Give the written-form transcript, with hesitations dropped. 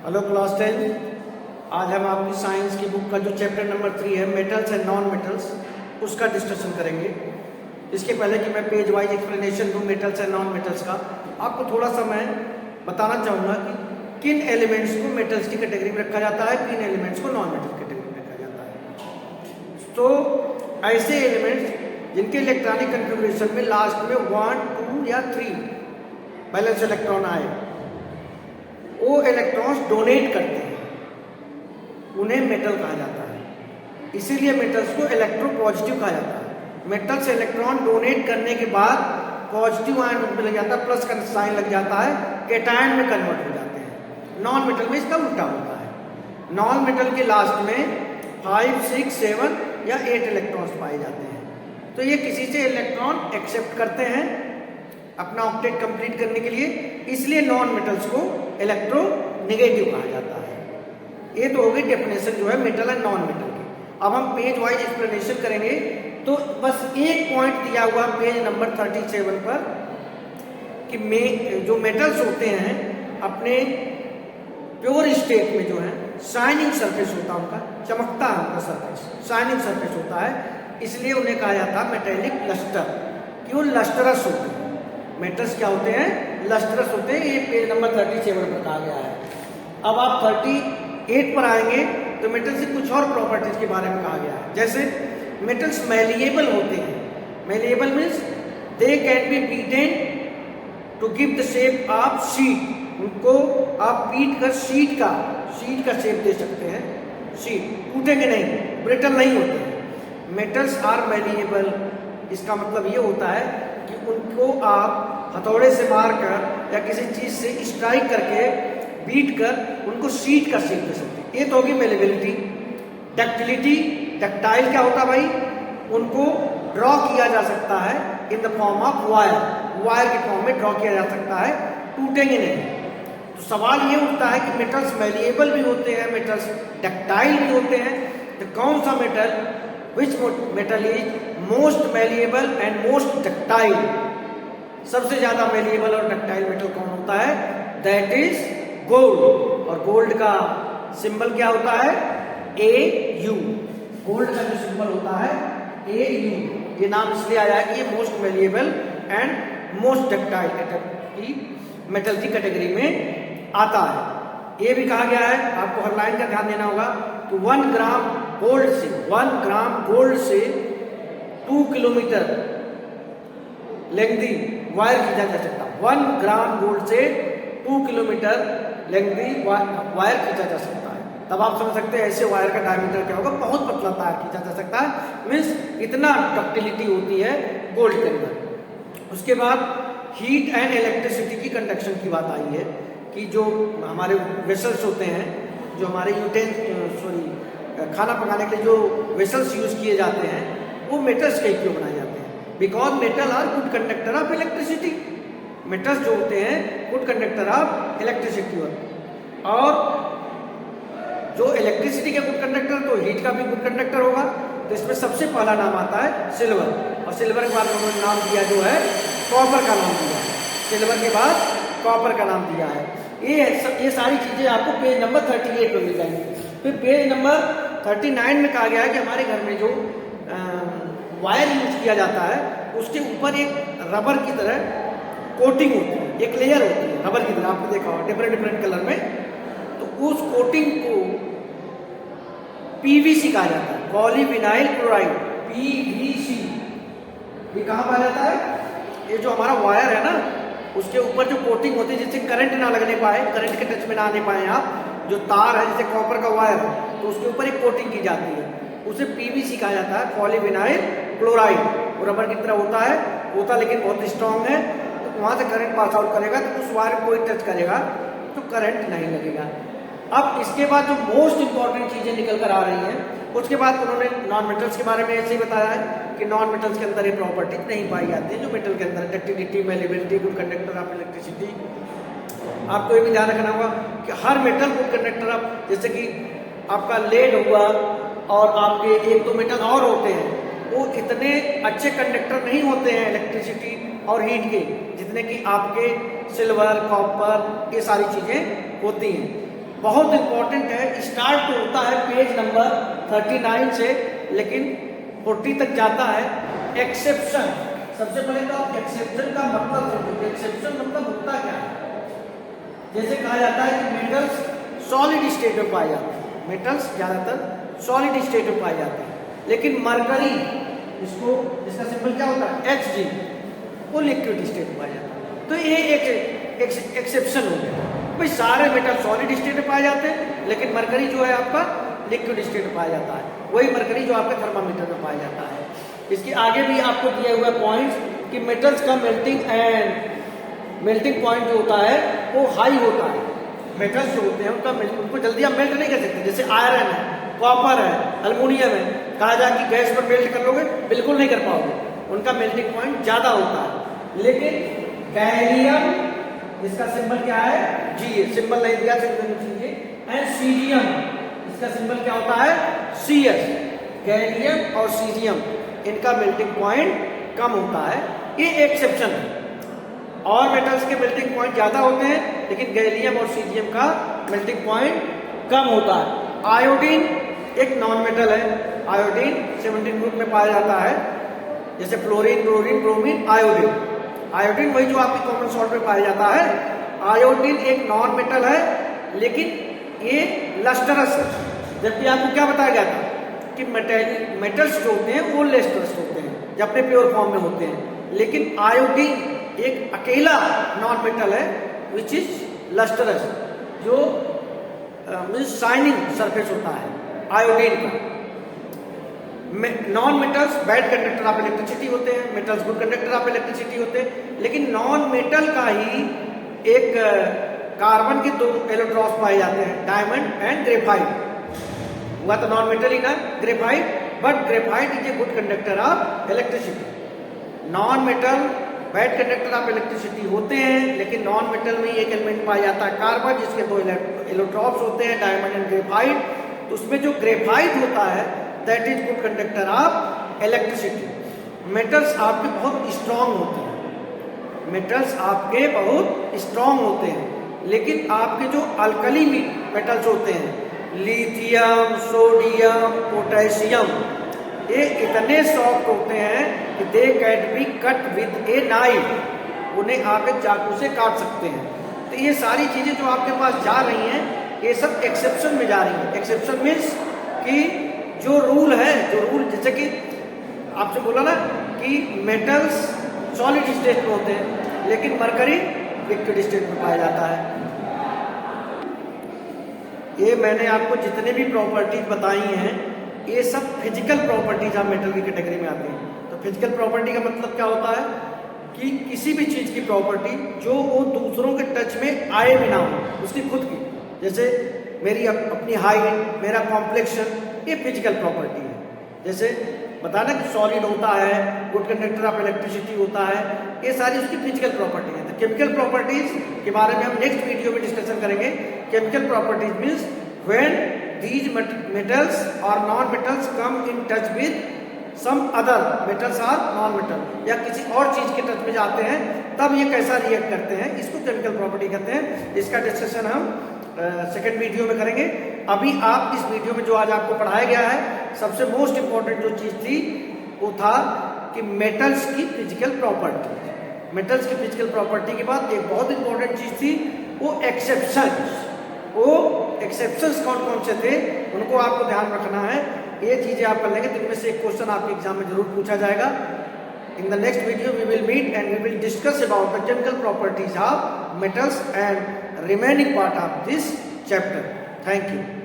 Hello class 10। आज हम आपकी साइंस की बुक का जो चैप्टर नंबर 3 है मेटल्स एंड नॉन मेटल्स उसका डिस्कशन करेंगे। इसके पहले कि मैं पेज वाइज एक्सप्लेनेशन दूँ मेटल्स एंड नॉन मेटल्स का, आपको थोड़ा सा मैं बताना चाहूँगा कि किन एलिमेंट्स को मेटल्स की कैटेगरी में रखा जाता है, किन एलिमेंट्स को नॉन मेटल कैटेगरी में रखा जाता है। तो ऐसे एलिमेंट्स जिनके इलेक्ट्रॉनिक कन्फिग्रेशन में लास्ट में 1, 2 या 3 बैलेंस इलेक्ट्रॉन आए, वो इलेक्ट्रॉन्स डोनेट करते हैं, उन्हें मेटल कहा जाता है। इसीलिए मेटल्स को इलेक्ट्रो पॉजिटिव कहा जाता है। मेटल से इलेक्ट्रॉन डोनेट करने के बाद पॉजिटिव आयन उनमें लग जाता है, प्लस का साइन लग जाता है, कैटायन में कन्वर्ट हो जाते हैं। नॉन मेटल में इसका उल्टा होता है। नॉन मेटल के लास्ट में 5, 6, 7 या 8 इलेक्ट्रॉन्स पाए जाते हैं। तो ये किसी से इलेक्ट्रॉन एक्सेप्ट करते हैं अपना ऑक्टेट कंप्लीट करने के लिए, इसलिए नॉन मेटल्स को इलेक्ट्रो नेगेटिव कहा जाता है। ये तो होगी डेफिनेशन जो है मेटल एंड नॉन मेटल की। अब हम पेज वाइज एक्सप्लेनेशन करेंगे। तो बस एक पॉइंट दिया हुआ पेज नंबर 37 पर कि जो मेटल्स होते हैं अपने प्योर स्टेट में जो है शाइनिंग सरफेस होता है, उनका चमकता है, उनका सरफेस शाइनिंग सरफेस होता है, इसलिए उन्हें कहा जाता है मेटेलिक लस्टर, कि वो लस्टरस होते हैं। मेटल्स क्या होते हैं? लस्टरस होते हैं। ये पेज नंबर 37 पर कहा गया है। अब आप 38 पर आएंगे तो मेटल्स से कुछ और प्रॉपर्टीज के बारे में कहा गया है। जैसे मेटल्स मैलिएबल होते हैं। Malleable means they can be beaten to give the shape of sheet. उनको आप पीट कर शीट का शेप दे सकते हैं। शीट टूटेंगे नहीं, ब्रिटल नहीं होते। Metals are malleable. इसका मतलब ये होता है कि उनको आप हथौड़े से मारकर या किसी चीज से स्ट्राइक करके बीट कर उनको शीट का शेप दे सकते हैं। ये तो होगी मेलेबिलिटी। डक्टिलिटी, डक्टाइल क्या होता है भाई? उनको ड्रॉ किया जा सकता है in the form of wire, wire के फॉर्म में ड्रॉ किया जा सकता है, टूटेंगे नहीं। तो सवाल ये उठता है कि मेटल्स मैलिएबल भी होते हैं, मेटल्स डक्टाइल भी होते हैं, तो कौन सा metal, which metal is most malleable and most ductile? सबसे ज्यादा मैलिएबल और डक्टाइल मेटल कौन होता है? That is gold. और गोल्ड का सिंबल क्या होता है? AU। गोल्ड का जो सिंबल होता है AU। ये नाम इसलिए आया है कि ये most malleable and most ductile metal की कैटेगरी में आता है। ये भी कहा गया है, आपको हर लाइन का ध्यान देना होगा कि 1 ग्राम गोल्ड से 2 किलोमीटर लेंथी वायर खींचा जा सकता है। 1 ग्राम गोल्ड से 2 किलोमीटर लेंथी वायर खींचा जा सकता है। तब आप समझ सकते हैं ऐसे वायर का डायमीटर क्या होगा, बहुत पतला तार खींचा जा सकता है। मीन्स इतना डक्टिलिटी होती है गोल्ड के अंदर। उसके बाद हीट एंड इलेक्ट्रिसिटी की कंडक्शन की बात आई है कि जो हमारे वेसल्स होते हैं, जो हमारे खाना पकाने के लिए जो वेसल्स यूज किए जाते हैं, वो मेटल्स के क्यों बनाए जाते हैं? Because metal are good conductor of electricity. Metals जो होते हैं गुड कंडक्टर ऑफ इलेक्ट्रिसिटी। और जो इलेक्ट्रिसिटी का गुड कंडक्टर, तो हीट का भी गुड कंडक्टर होगा। तो इसमें सबसे पहला नाम आता है सिल्वर, और सिल्वर के बाद उन्होंने नाम दिया जो है कॉपर का नाम दिया है। सिल्वर के बाद कॉपर का नाम दिया है। ये सारी चीजें आपको पेज नंबर 38 पर मिल जाएंगी। फिर पेज नंबर 39 में कहा गया है कि हमारे घर में जो वायर यूज किया जाता है उसके ऊपर एक रबर की तरह कोटिंग होती है, एक लेयर होती है रबर की तरह, आपने देखा होगा डिफरेंट कलर में। तो उस कोटिंग को PVC कहा जाता है, पॉलीविनाइल क्लोराइड, PVC। ये कहाँ पाया जाता है? ये जो हमारा वायर है ना, उसके ऊपर जो कोटिंग होती है जिससे करंट ना लगने पाए, करंट के टच में ना आने पाए आप, जो तार है जैसे कॉपर का वायर है, तो उसके ऊपर एक कोटिंग की जाती है, उसे PVC कहा जाता है, पॉलीविनाइल क्लोराइड। वो रबर की तरह होता लेकिन बहुत स्ट्रांग है। तो वहां से करंट पास आउट करेगा तो उस वायर को कोई टच करेगा तो करंट नहीं लगेगा। अब इसके बाद जो मोस्ट इंपॉर्टेंट चीजें निकल कर आ रही हैं, उसके बाद उन्होंने नॉन मेटल्स के बारे में ऐसे ही बताया है कि नॉन मेटल्स के अंदर ये प्रॉपर्टी नहीं पाई जाती है जो मेटल के अंदर, ductility, malleability, good conductor of electricity. आपको ये भी ध्यान रखना होगा कि हर मेटल गुड कंडक्टर ऑफ, जैसे कि आपका लेड हुआ और आपके 1-2 मेटल और होते हैं, वो इतने अच्छे कंडक्टर नहीं होते हैं इलेक्ट्रिसिटी और हीट के जितने कि आपके सिल्वर, कॉपर, ये सारी चीजें होती हैं। बहुत इंपॉर्टेंट है। स्टार्ट तो होता है पेज नंबर 39 से, लेकिन 40 तक जाता है। एक्सेप्शन, सबसे पहले तो आप एक्सेप्शन का मतलब समझो। एक्सेप्शन मतलब होता क्या है? जैसे कहा जाता है कि मेटल्स सॉलिड स्टेट में पाए जाते हैं, मेटल्स ज्यादातर सॉलिड स्टेट में पाए जाते हैं, लेकिन मरकरी, इसका सिंबल क्या होता है? Hg, वो लिक्विड स्टेट में पाया जाता है। तो ये एक एक्सेप्शन हो गया। भाई सारे मेटल सॉलिड स्टेट में पाए जाते हैं, लेकिन मरकरी जो है आपका लिक्विड स्टेट में पाया जाता है। वही मरकरी जो आपके थर्मामीटर में पाया जाता है। इसके आगे भी आपको दिया हुआ पॉइंट्स कि मेटल्स का मेल्टिंग पॉइंट जो होता है वो हाई होता है। मेटल्स जो होते हैं उनको जल्दी आप मेल्ट नहीं कर सकते। जैसे आयरन है, कॉपर है, एल्युमिनियम है, कहा जाए कि गैस पर मेल्ट कर लोगे, बिल्कुल नहीं कर पाओगे, उनका मेल्टिंग पॉइंट ज्यादा होता है। लेकिन गैलियम, इसका सिंबल क्या है? G, सिंबल नहीं दिया चाहिए। एंड सीजियम, इसका सिंबल क्या होता है? Cs। गैलियम और सीजियम, इनका मेल्टिंग पॉइंट कम होता है। ये एक्सेप्शन है। और मेटल्स के मेल्टिंग पॉइंट ज्यादा होते हैं, लेकिन गैलियम और सीजियम का मेल्टिंग पॉइंट कम होता है। आयोडीन एक नॉन मेटल है। आयोडीन 17 ग्रुप में पाया जाता है, जैसे fluorine, chlorine, bromine, iodine. Iodine वही जो आपके कॉमन सॉल्ट में पाया जाता है। आयोडीन एक नॉन मेटल है, लेकिन ये लस्टरस है। जबकि आपको क्या बताया गया था कि मेटल्स जो होते हैं वो लस्टरस होते हैं, जब अपने प्योर फॉर्म में होते हैं। लेकिन आयोडीन एक अकेला नॉन मेटल है विच इज लस्टरस, जो शाइनिंग सरफेस होता है आयोडीन का। Non metals bad conductor of electricity होते हैं, metals good conductor of electricity होते हैं। लेकिन नॉन मेटल का ही एक कार्बन के 2 इलेक्ट्रॉन्स पाए जाते हैं, डायमंड एंड ग्रेफाइट। हुआ तो नॉन मेटल ही ना graphite, but graphite is a good conductor of electricity. Non metal bad conductor of electricity होते हैं, लेकिन नॉन मेटल में एक एलिमेंट पाया जाता है कार्बन, जिसके 2 इलेक्ट्रॉन्स होते हैं, डायमंड एंड ग्रेफाइट। तो उसमें जो ग्रेफाइट होता है that is good conductor of electricity. Metals आपके बहुत स्ट्रांग होते हैं, मेटल्स आपके बहुत स्ट्रांग होते हैं, लेकिन आपके जो अल्कली मेटल्स होते हैं, लिथियम, सोडियम, पोटेशियम, ये इतने सॉफ्ट होते हैं कि दे can B cut with a knife, उन्हें आप एक चाकू से काट सकते हैं। तो ये सारी चीजें जो आपके पास जा रही हैं, ये सब एक्सेप्शन में जा रही हैं। एक्सेप्शन मीन्स कि जो रूल है, जो रूल जैसे कि आपसे बोला ना कि मेटल्स सॉलिड स्टेट में होते हैं, लेकिन मरकरी लिक्विड स्टेट में पाया जाता है। ये मैंने आपको जितने भी प्रॉपर्टीज बताई हैं, ये सब फिजिकल प्रॉपर्टीज आप मेटल की कैटेगरी में आती हैं। तो फिजिकल प्रॉपर्टी का मतलब क्या होता है कि किसी भी चीज की प्रॉपर्टी जो वो दूसरों के टच में आए भी ना हो, उसकी खुद की, जैसे मेरी अपनी हाइट, मेरा कॉम्प्लेक्शन, ये फिजिकल प्रॉपर्टी है। जैसे बताना कि सॉलिड होता है, गुड कंडक्टर ऑफ इलेक्ट्रिसिटी होता है, ये सारी उसकी फिजिकल प्रॉपर्टी है। तो केमिकल प्रॉपर्टीज के बारे में हम नेक्स्ट वीडियो में डिस्कशन करेंगे। Chemical properties means when these metals or non-metals come in touch with some other metals or non-metal, या किसी और चीज के टच में जाते हैं, तब ये कैसा रिएक्ट करते हैं, इसको केमिकल प्रॉपर्टी कहते हैं। इसका डिस्कशन हम सेकेंड वीडियो में करेंगे। अभी आप इस वीडियो में जो आज आपको पढ़ाया गया है, सबसे मोस्ट इंपॉर्टेंट जो चीज थी वो था कि मेटल्स की फिजिकल प्रॉपर्टी। मेटल्स की फिजिकल प्रॉपर्टी के बाद एक बहुत इंपॉर्टेंट चीज थी वो एक्सेप्शन। वो एक्सेप्शंस कौन कौन से थे उनको आपको ध्यान रखना है। ये चीजें आप कर लेंगे तो इनमें से एक क्वेश्चन आपके एग्जाम में जरूर पूछा जाएगा। In the next video we will meet and we will discuss about the chemical properties of metals and remaining part of this chapter. Thank you.